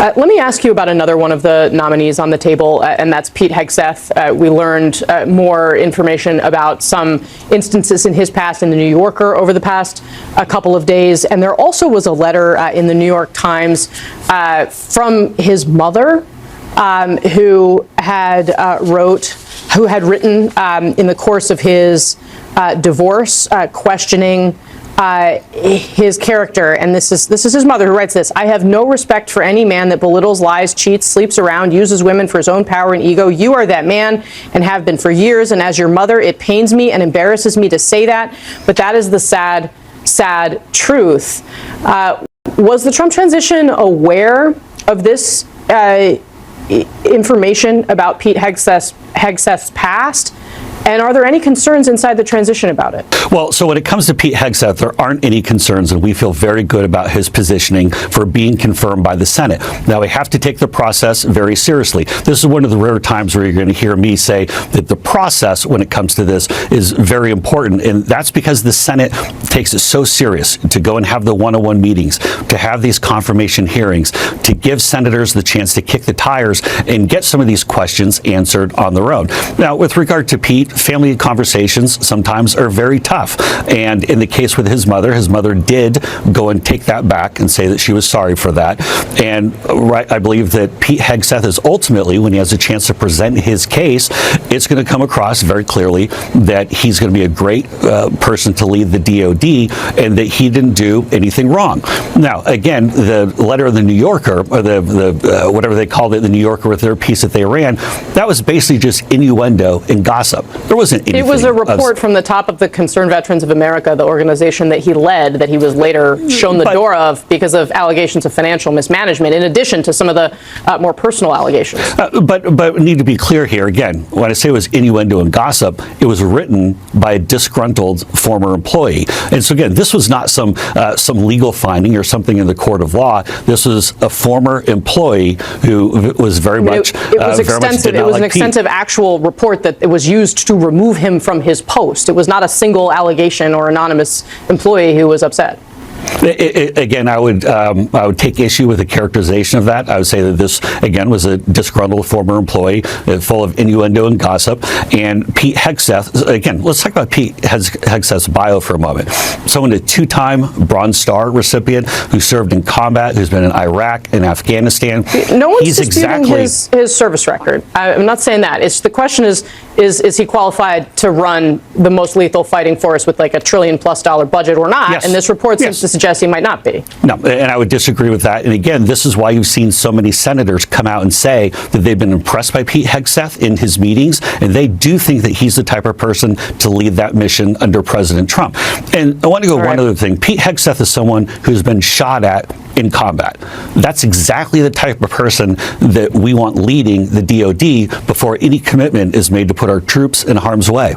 Let me ask you about another one of the nominees on the table, and that's Pete Hegseth. We learned more information about some instances in his past in the New Yorker over the past couple of days, and there also was a letter in the New York Times from his mother, who had written in the course of his divorce, questioning his character, and this is his mother who writes this. "I have no respect for any man that belittles, lies, cheats, sleeps around, uses women for his own power and ego. You are that man and have been for years, and as your mother, it pains me and embarrasses me to say that, but that is the sad, sad truth." Was the Trump transition aware of this information about Pete Hegseth's past? And are there any concerns inside the transition about it? Well, so when it comes to Pete Hegseth, there aren't any concerns, and we feel very good about his positioning for being confirmed by the Senate. Now, we have to take the process very seriously. This is one of the rare times where you're going to hear me say that the process when it comes to this is very important, and that's because the Senate takes it so serious to go and have the one-on-one meetings, to have these confirmation hearings, to give senators the chance to kick the tires and get some of these questions answered on their own. Now, with regard to Pete, family conversations sometimes are very tough. And in the case with his mother did go and take that back and say that she was sorry for that. And I believe that Pete Hegseth is ultimately, when he has a chance to present his case, it's going to come across very clearly that he's going to be a great person to lead the DOD and that he didn't do anything wrong. Now, again, the letter of the New Yorker, or the whatever they called it, the New Yorker with their piece that they ran, that was basically just innuendo and gossip. There wasn't anything. It was a report from the top of the Concerned Veterans of America, the organization that he led, that he was later shown the door of because of allegations of financial mismanagement, in addition to some of the more personal allegations. But we need to be clear here. Again, when I say it was innuendo and gossip, it was written by a disgruntled former employee. And so again, this was not some legal finding or something in the court of law. This was a former employee who was very much. It was extensive. It was an extensive actual report that it was used to remove him from his post. It was not a single allegation or anonymous employee who was upset. Again, I would take issue with the characterization of that. I would say that this, again, was a disgruntled former employee full of innuendo and gossip. And Pete Hegseth, again, let's talk about Pete Hegseth's bio for a moment. Someone, a two-time Bronze Star recipient who served in combat, who's been in Iraq and Afghanistan. No one's disputing his service record. I'm not saying that. The question is he qualified to run the most lethal fighting force with like $1 trillion+ budget or not? Yes. And this report seems to suggest he might not be. No, and I would disagree with that. And again, this is why you've seen so many senators come out and say that they've been impressed by Pete Hegseth in his meetings, and they do think that he's the type of person to lead that mission under President Trump. And I want to go one other thing. Pete Hegseth is someone who's been shot at in combat. That's exactly the type of person that we want leading the DOD before any commitment is made to put our troops in harm's way.